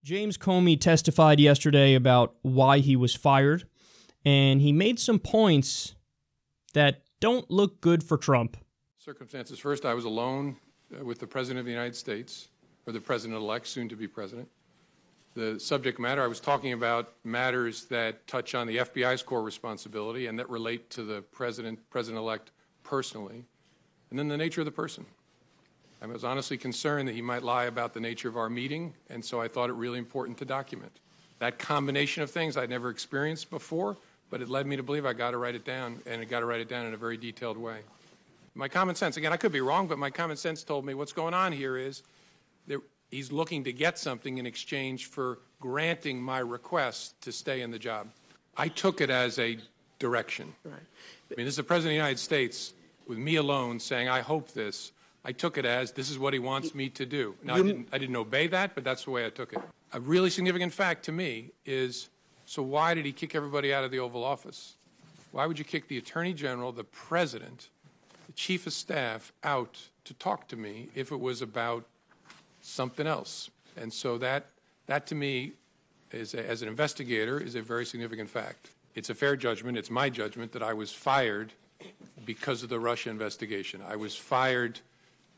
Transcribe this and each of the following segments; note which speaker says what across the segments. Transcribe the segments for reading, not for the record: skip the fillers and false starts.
Speaker 1: James Comey testified yesterday about why he was fired, and he made some points that don't look good for Trump.
Speaker 2: Circumstances. First, I was alone with the President of the United States, or the President-elect, soon to be President. The subject matter, I was talking about matters that touch on the FBI's core responsibility and that relate to the President-elect personally, and then the nature of the person. I was honestly concerned that he might lie about the nature of our meeting, and so I thought it really important to document. That combination of things I'd never experienced before, but it led me to believe I got to write it down, and I got to write it down in a very detailed way. My common sense, again, I could be wrong, but my common sense told me what's going on here is that he's looking to get something in exchange for granting my request to stay in the job. I took it as a direction. Right. I mean, this is the President of the United States with me alone saying, I hope this. I took it as this is what he wants me to do. Now, I didn't obey that, but that's the way I took it. A really significant fact to me is, so why did he kick everybody out of the Oval Office? Why would you kick the Attorney General, the President, the Chief of Staff out to talk to me if it was about something else? And so that to me, as an investigator, is a very significant fact. It's a fair judgment. It's my judgment that I was fired because of the Russia investigation. I was fired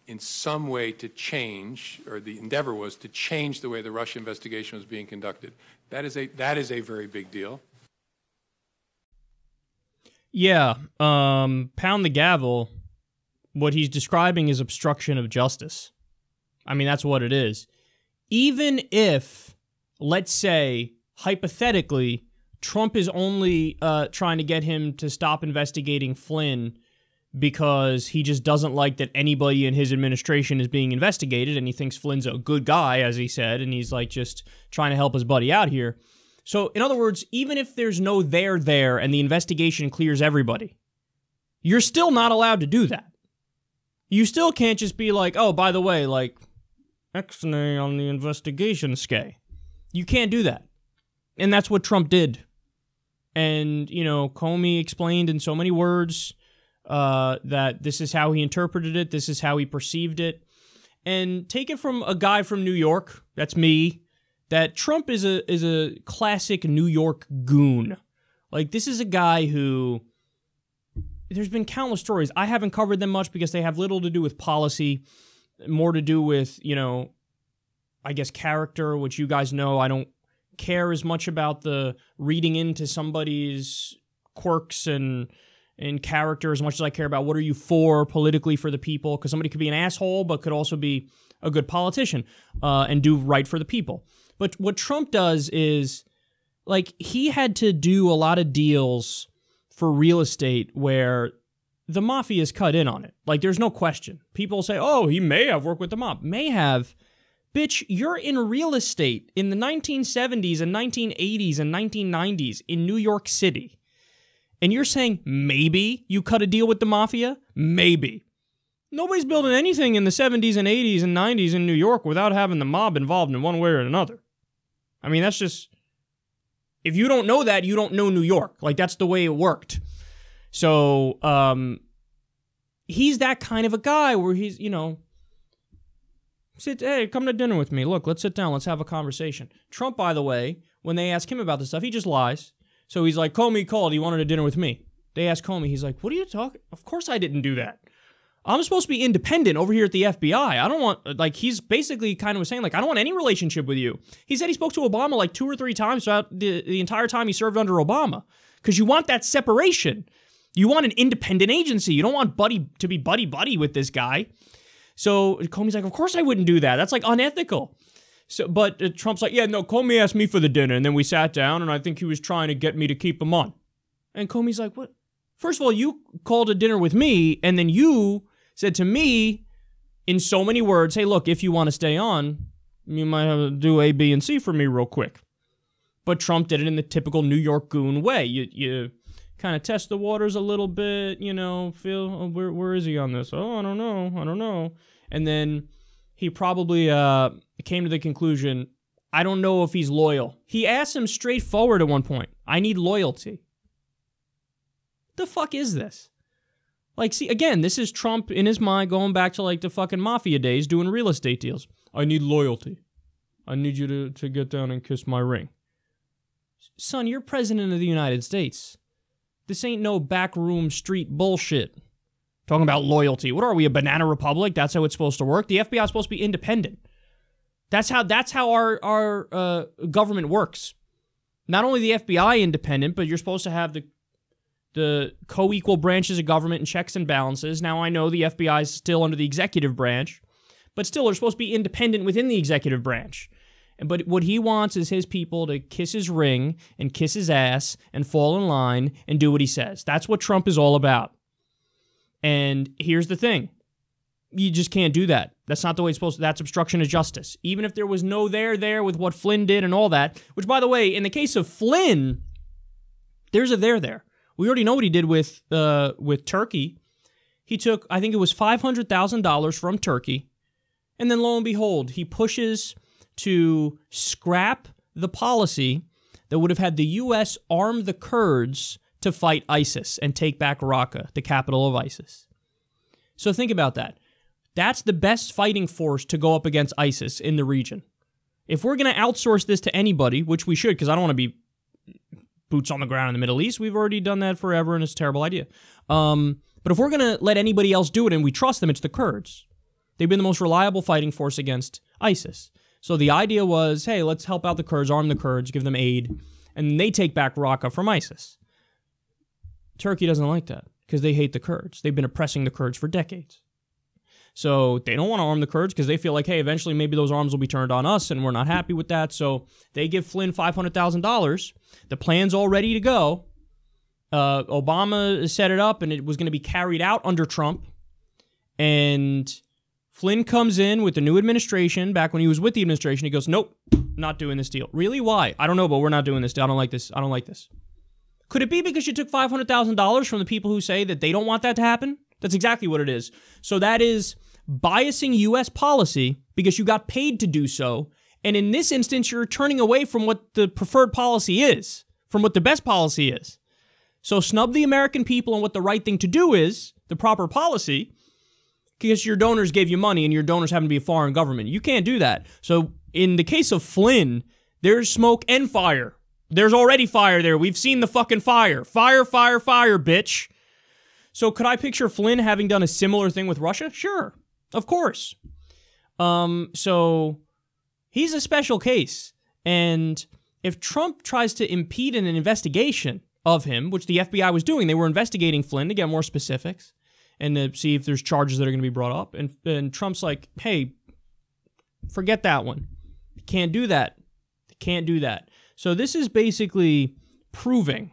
Speaker 2: in some way to change, or the endeavor was to change the way the Russia investigation was being conducted. That is a very big deal.
Speaker 1: Yeah, pound the gavel. What he's describing is obstruction of justice. I mean, that's what it is. Even if, let's say, hypothetically, Trump is only trying to get him to stop investigating Flynn because he just doesn't like that anybody in his administration is being investigated, and he thinks Flynn's a good guy, as he said, and he's like just trying to help his buddy out here. So, in other words, even if there's no there and the investigation clears everybody, you're still not allowed to do that. You still can't just be like, oh, by the way, like, X-nay on the investigation skay. You can't do that. And that's what Trump did. And, you know, Comey explained in so many words that this is how he interpreted it, this is how he perceived it. And take it from a guy from New York, that's me, that Trump is a classic New York goon. Like, this is a guy who, there's been countless stories. I haven't covered them much because they have little to do with policy, more to do with, you know, I guess character, which you guys know I don't care as much about the reading into somebody's quirks and character as much as I care about what are you for politically for the people, because somebody could be an asshole but could also be a good politician and do right for the people. But what Trump does is, like, he had to do a lot of deals for real estate where the mafia's cut in on it. Like, there's no question. People say, oh, he may have worked with the mob. May have. Bitch, you're in real estate in the 1970s and 1980s and 1990s in New York City. And you're saying maybe you cut a deal with the mafia? Maybe. Nobody's building anything in the 70s and 80s and 90s in New York without having the mob involved in one way or another. I mean, that's just... If you don't know that, you don't know New York. Like, that's the way it worked. So, he's that kind of a guy where he's, you know... Hey, come to dinner with me. Look, let's sit down. Let's have a conversation. Trump, by the way, when they ask him about this stuff, he just lies. So he's like, Comey called. He wanted a dinner with me. They asked Comey. He's like, what are you talking? Of course I didn't do that. I'm supposed to be independent over here at the FBI. I don't want, like, he's basically kind of was saying, like, I don't want any relationship with you. He said he spoke to Obama like 2 or 3 times throughout the entire time he served under Obama. Because you want that separation. You want an independent agency. You don't want buddy to be buddy-buddy with this guy. So Comey's like, of course I wouldn't do that. That's, like, unethical. So, but Trump's like, yeah, no, Comey asked me for the dinner, and then we sat down, and I think he was trying to get me to keep him on. And Comey's like, what? First of all, you called a dinner with me, and then you said to me, in so many words, hey, look, if you want to stay on, you might have to do A, B, and C for me real quick. But Trump did it in the typical New York goon way. You kind of test the waters a little bit, you know, feel, oh, where is he on this? Oh, I don't know. And then he probably came to the conclusion, I don't know if he's loyal. He asked him straightforward at one point, I need loyalty. The fuck is this? Like, see, again, this is Trump in his mind going back to, like, the fucking mafia days doing real estate deals. I need loyalty. I need you to get down and kiss my ring. Son, you're president of the United States. This ain't no backroom street bullshit. Talking about loyalty. What are we, a banana republic? That's how it's supposed to work? The FBI is supposed to be independent. That's how our government works. Not only the FBI independent, but you're supposed to have the co-equal branches of government and checks and balances. Now, I know the FBI is still under the executive branch, but still, they're supposed to be independent within the executive branch. But what he wants is his people to kiss his ring and kiss his ass and fall in line and do what he says. That's what Trump is all about. And here's the thing. You just can't do that. That's not the way it's supposed to. That's obstruction of justice. Even if there was no there with what Flynn did and all that, which, by the way, in the case of Flynn, there's a there. We already know what he did with Turkey. He took, I think it was $500,000 from Turkey, and then lo and behold, he pushes to scrap the policy that would have had the U.S. arm the Kurds to fight ISIS and take back Raqqa, the capital of ISIS. So think about that. That's the best fighting force to go up against ISIS in the region. If we're going to outsource this to anybody, which we should, because I don't want to be boots on the ground in the Middle East. We've already done that forever, and it's a terrible idea. But if we're going to let anybody else do it and we trust them, it's the Kurds. They've been the most reliable fighting force against ISIS. So the idea was, hey, let's help out the Kurds, arm the Kurds, give them aid, and they take back Raqqa from ISIS. Turkey doesn't like that because they hate the Kurds. They've been oppressing the Kurds for decades. So they don't want to arm the Kurds because they feel like, hey, eventually maybe those arms will be turned on us, and we're not happy with that. So they give Flynn $500,000. The plan's all ready to go. Obama set it up, and it was going to be carried out under Trump. And Flynn comes in with the new administration. Back when he was with the administration, he goes, nope, not doing this deal. Really? Why? I don't know, but we're not doing this deal. I don't like this. I don't like this. Could it be because you took $500,000 from the people who say that they don't want that to happen? That's exactly what it is. So that is biasing U.S. policy because you got paid to do so. And in this instance, you're turning away from what the preferred policy is, from what the best policy is. So snub the American people on what the right thing to do is, the proper policy, because your donors gave you money and your donors happen to be a foreign government. You can't do that. So in the case of Flynn, there's smoke and fire. There's already fire there. We've seen the fucking fire. Fire, fire, fire, bitch. So could I picture Flynn having done a similar thing with Russia? Sure. Of course. So he's a special case. And if Trump tries to impede an investigation of him, which the FBI was doing, they were investigating Flynn to get more specifics and to see if there's charges that are going to be brought up. And Trump's like, hey, forget that one. You can't do that. You can't do that. So this is basically proving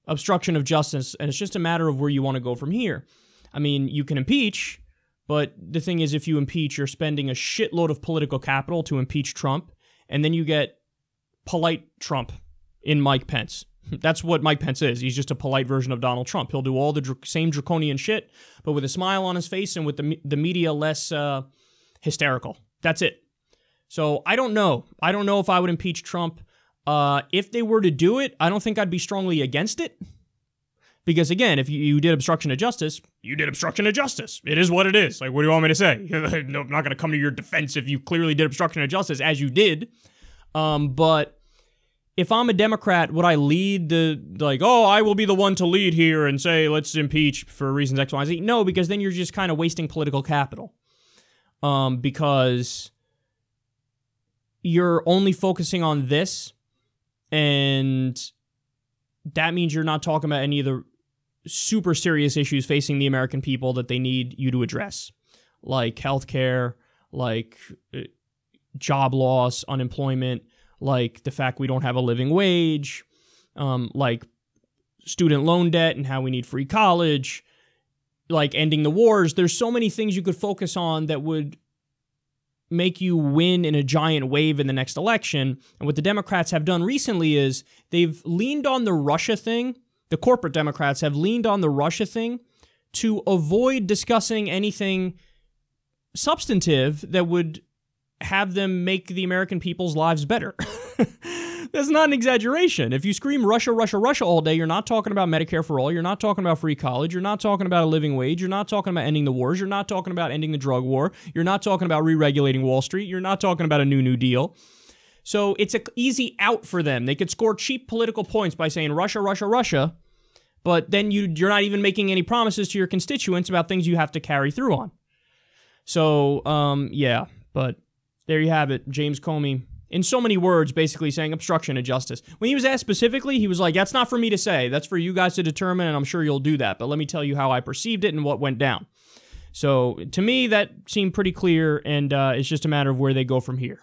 Speaker 1: obstruction of justice, and it's just a matter of where you want to go from here. I mean, you can impeach, but the thing is, if you impeach, you're spending a shitload of political capital to impeach Trump, and then you get polite Trump in Mike Pence. That's what Mike Pence is. He's just a polite version of Donald Trump. He'll do all the same draconian shit, but with a smile on his face and with the media less hysterical. That's it. So I don't know. I don't know if I would impeach Trump. If they were to do it, I don't think I'd be strongly against it. Because again, if you did obstruction of justice, you did obstruction of justice. It is what it is. Like, what do you want me to say? No, I'm not going to come to your defense if you clearly did obstruction of justice, as you did. But if I'm a Democrat, would I lead I will be the one to lead here and say, let's impeach for reasons X, Y, Z? No, because then you're just kind of wasting political capital. Because you're only focusing on this, and that means you're not talking about any of the super serious issues facing the American people that they need you to address, like healthcare, like job loss, unemployment, like the fact we don't have a living wage, like student loan debt and how we need free college, like ending the wars. There's so many things you could focus on that would make you win in a giant wave in the next election. And what the Democrats have done recently is they've leaned on the Russia thing. The corporate Democrats have leaned on the Russia thing to avoid discussing anything substantive that would have them make the American people's lives better. That's not an exaggeration. If you scream Russia, Russia, Russia all day, you're not talking about Medicare for all. You're not talking about free college. You're not talking about a living wage. You're not talking about ending the wars. You're not talking about ending the drug war. You're not talking about re-regulating Wall Street. You're not talking about a New Deal. So it's an easy out for them. They could score cheap political points by saying Russia, Russia, Russia, but then you're not even making any promises to your constituents about things you have to carry through on. So, yeah, but there you have it. James Comey, in so many words, basically saying obstruction of justice. When he was asked specifically, he was like, that's not for me to say. That's for you guys to determine, and I'm sure you'll do that. But let me tell you how I perceived it and what went down. So to me, that seemed pretty clear, and it's just a matter of where they go from here.